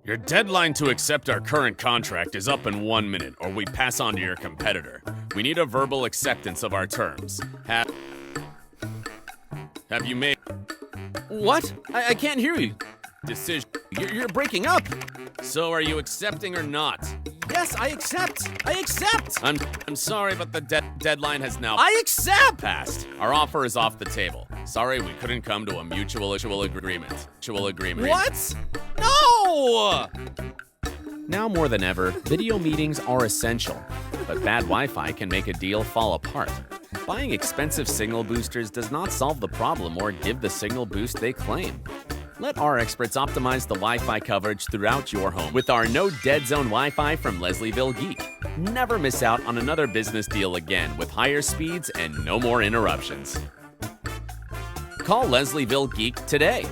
Your deadline to accept our current contract is up in 1 minute, or we pass on to your competitor. We need a verbal acceptance of our terms. Have you made... What? I can't hear you. Decision? You're breaking up. So are you accepting or not? Yes, I accept. I accept. I'm sorry, but the deadline has now I accept. passed. Our offer is off the table. Sorry, we couldn't come to a mutual agreement. What? No! Now more than ever, video meetings are essential, but bad Wi-Fi can make a deal fall apart. Buying expensive signal boosters does not solve the problem or give the signal boost they claim. Let our experts optimize the Wi-Fi coverage throughout your home with our no dead zone Wi-Fi from Leslieville Geek. Never miss out on another business deal again with higher speeds and no more interruptions. Call Leslieville Geek today.